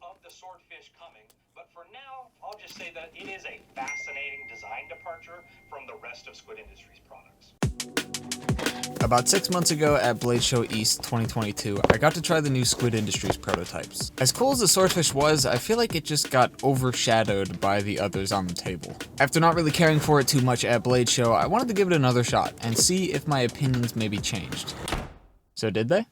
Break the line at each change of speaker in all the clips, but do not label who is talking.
of the Swordfish coming, but for now, I'll just say that it is a fascinating design departure from the rest of Squid Industries products.
About 6 months ago at Blade Show East 2022, I got to try the new Squid Industries prototypes. As cool as the Swordfish was, I feel like it just got overshadowed by the others on the table. After not really caring for it too much at Blade Show, I wanted to give it another shot and see if my opinions maybe changed. So did they?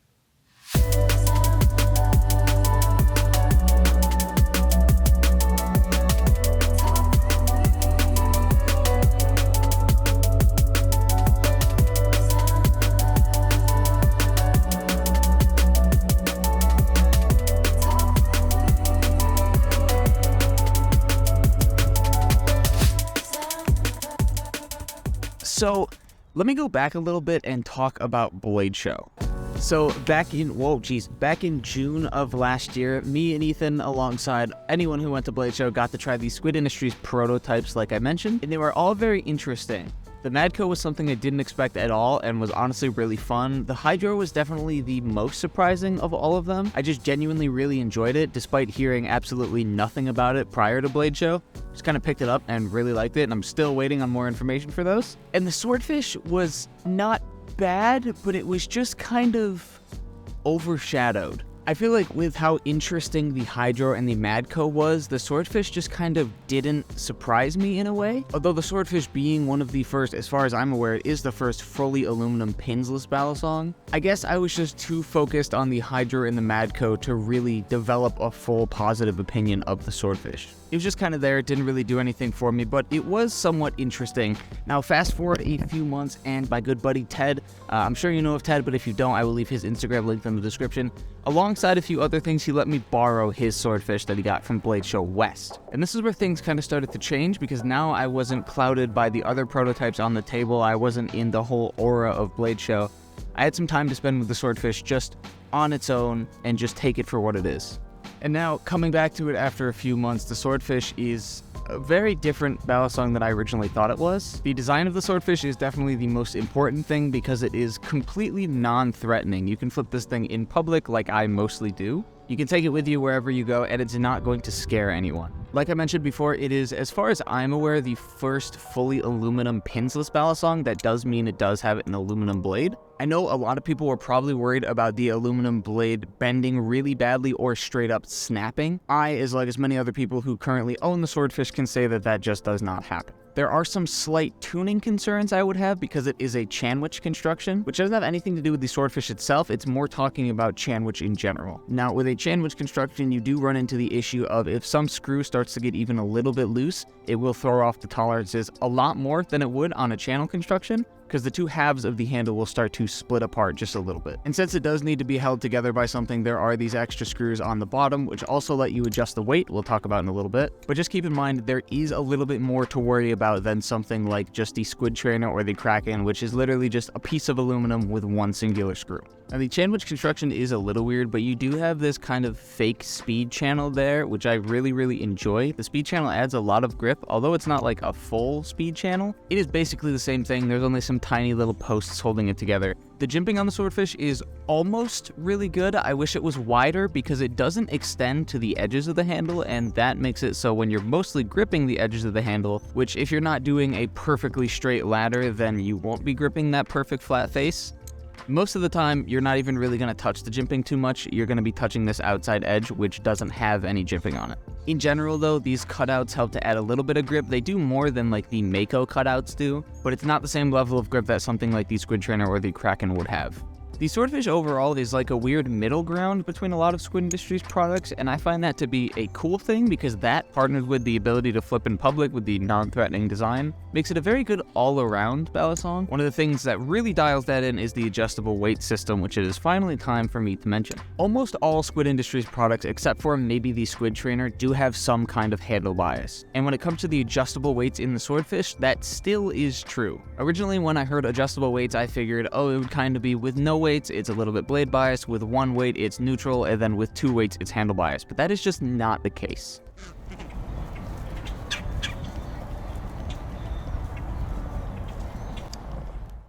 So, let me go back a little bit and talk about Blade Show. So back in June of last year, me and Ethan, alongside anyone who went to Blade Show, got to try these Squid Industries prototypes like I mentioned, and they were all very interesting. The Madco was something I didn't expect at all and was honestly really fun. The Hydro was definitely the most surprising of all of them. I just genuinely really enjoyed it despite hearing absolutely nothing about it prior to Blade Show. Just kind of picked it up and really liked it, and I'm still waiting on more information for those. And the Swordfish was not bad, but it was just kind of overshadowed. I feel like with how interesting the Hydro and the Madco was, the Swordfish just kind of didn't surprise me in a way. Although the Swordfish being one of the first, as far as I'm aware, it is the first fully aluminum pinsless balisong. I guess I was just too focused on the Hydro and the Madco to really develop a full positive opinion of the Swordfish. It was just kind of there, it didn't really do anything for me, but it was somewhat interesting. Now fast forward a few months and my good buddy Ted, I'm sure you know of Ted, but if you don't, I will leave his Instagram link in the description. Alongside a few other things, he let me borrow his Swordfish that he got from Blade Show West. And this is where things kind of started to change, because now I wasn't clouded by the other prototypes on the table, I wasn't in the whole aura of Blade Show. I had some time to spend with the Swordfish just on its own and just take it for what it is. And now, coming back to it after a few months, the Swordfish is a very different balisong than I originally thought it was. The design of the Swordfish is definitely the most important thing because it is completely non-threatening. You can flip this thing in public like I mostly do. You can take it with you wherever you go, and it's not going to scare anyone. Like I mentioned before, it is, as far as I'm aware, the first fully aluminum pinsless balisong. That does mean it does have an aluminum blade. I know a lot of people were probably worried about the aluminum blade bending really badly or straight up snapping. I, as many other people who currently own the Swordfish, can say that that just does not happen. There are some slight tuning concerns I would have because it is a Chanwich construction, which doesn't have anything to do with the Swordfish itself. It's more talking about Chanwich in general. Now, with a Chanwich construction, you do run into the issue of if some screw starts to get even a little bit loose, it will throw off the tolerances a lot more than it would on a channel construction, because the two halves of the handle will start to split apart just a little bit. And since it does need to be held together by something, there are these extra screws on the bottom, which also let you adjust the weight, we'll talk about in a little bit. But just keep in mind, there is a little bit more to worry about than something like just the Squid Trainer or the Kraken, which is literally just a piece of aluminum with one singular screw. Now, the Chanwich construction is a little weird, but you do have this kind of fake speed channel there, which I really enjoy. The speed channel adds a lot of grip, although it's not like a full speed channel. It is basically the same thing. There's only some tiny little posts holding it together. The jimping on the Swordfish is almost really good. I wish it was wider because it doesn't extend to the edges of the handle, and that makes it so when you're mostly gripping the edges of the handle, which if you're not doing a perfectly straight ladder, then you won't be gripping that perfect flat face. Most of the time, you're not even really going to touch the jimping too much. You're going to be touching this outside edge, which doesn't have any jimping on it. In general, though, these cutouts help to add a little bit of grip. They do more than like the Mako cutouts do, but it's not the same level of grip that something like the Squid Trainer or the Kraken would have. The Swordfish overall is like a weird middle ground between a lot of Squid Industries products, and I find that to be a cool thing because that, partnered with the ability to flip in public with the non-threatening design, makes it a very good all-around balisong. One of the things that really dials that in is the adjustable weight system, which it is finally time for me to mention. Almost all Squid Industries products, except for maybe the Squid Trainer, do have some kind of Handlebias. And when it comes to the adjustable weights in the Swordfish, that still is true. Originally, when I heard adjustable weights, I figured, oh, it would kind of be with no weights, it's a little bit blade bias, with one weight, it's neutral, and then with two weights, it's handle bias. But that is just not the case.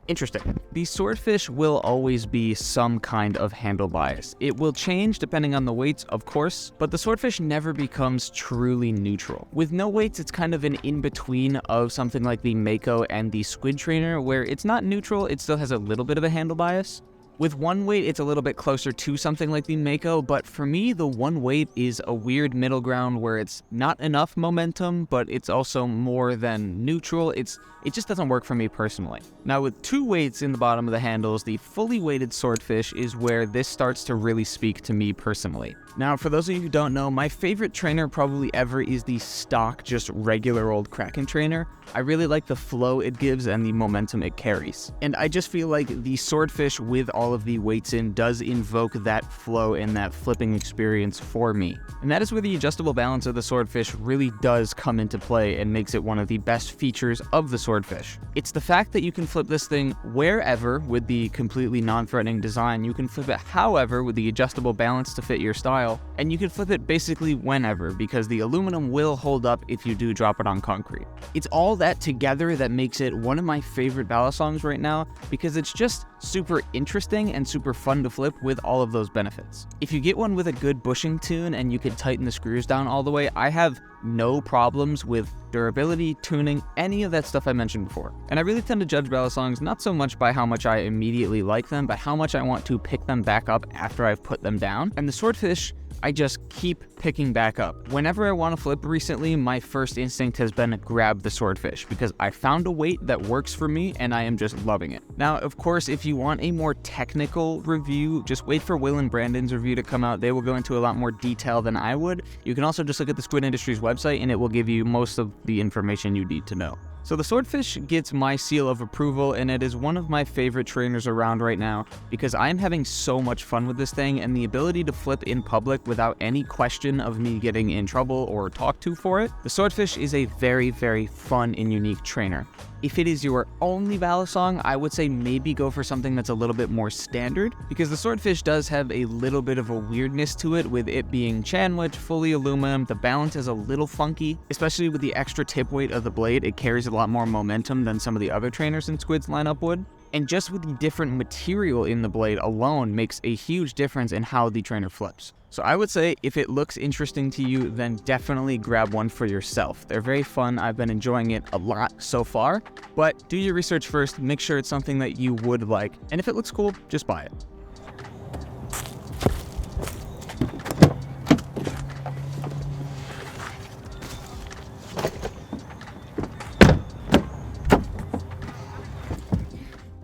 Interesting. The Swordfish will always be some kind of handle bias. It will change depending on the weights, of course, but the Swordfish never becomes truly neutral. With no weights, it's kind of an in-between of something like the Mako and the Squid Trainer, where it's not neutral, it still has a little bit of a handle bias. With one weight, it's a little bit closer to something like the Mako, but for me, the one weight is a weird middle ground where it's not enough momentum, but it's also more than neutral. It just doesn't work for me personally. Now, with two weights in the bottom of the handles, the fully weighted Swordfish is where this starts to really speak to me personally. Now, for those of you who don't know, my favorite trainer probably ever is the stock, just regular old Kraken trainer. I really like the flow it gives and the momentum it carries. And I just feel like the Swordfish with all of the weights in does invoke that flow and that flipping experience for me. And that is where the adjustable balance of the Swordfish really does come into play and makes it one of the best features of the Swordfish. It's the fact that you can flip this thing wherever with the completely non-threatening design. You can flip it however with the adjustable balance to fit your style, and you can flip it basically whenever because the aluminum will hold up if you do drop it on concrete. It's all that together that makes it one of my favorite balisongs right now because it's just super interesting and super fun to flip with all of those benefits. If you get one with a good bushing tune and you can tighten the screws down all the way, I have no problems with durability, tuning, any of that stuff I mentioned before. And I really tend to judge balisongs not so much by how much I immediately like them, but how much I want to pick them back up after I've put them down. And the Swordfish, I just keep picking back up. Whenever I want to flip recently, my first instinct has been to grab the Swordfish because I found a weight that works for me and I am just loving it. Now, of course, if you want a more technical review, just wait for Will and Brandon's review to come out. They will go into a lot more detail than I would. You can also just look at the Squid Industries website and it will give you most of the information you need to know. So the Swordfish gets my seal of approval, and it is one of my favorite trainers around right now because I'm having so much fun with this thing, and the ability to flip in public without any question of me getting in trouble or talked to for it. The Swordfish is a very, very fun and unique trainer. If it is your only balisong, I would say maybe go for something that's a little bit more standard because the Swordfish does have a little bit of a weirdness to it with it being Chandwich, fully aluminum. The balance is a little funky, especially with the extra tip weight of the blade. It carries a lot more momentum than some of the other trainers in Squid's lineup would. And just with the different material in the blade alone makes a huge difference in how the trainer flips. So I would say if it looks interesting to you, then definitely grab one for yourself. They're very fun. I've been enjoying it a lot so far, but do your research first. Make sure it's something that you would like. And if it looks cool, just buy it.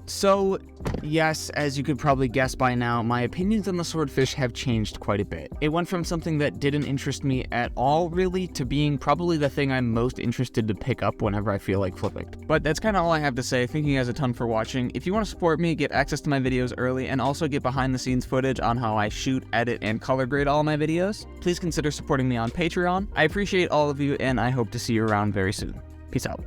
So, yes, as you could probably guess by now, my opinions on the Swordfish have changed quite a bit. It went from something that didn't interest me at all, really, to being probably the thing I'm most interested to pick up whenever I feel like flipping. But that's kind of all I have to say. Thank you guys a ton for watching. If you want to support me, get access to my videos early, and also get behind-the-scenes footage on how I shoot, edit, and color grade all my videos, please consider supporting me on Patreon. I appreciate all of you, and I hope to see you around very soon. Peace out.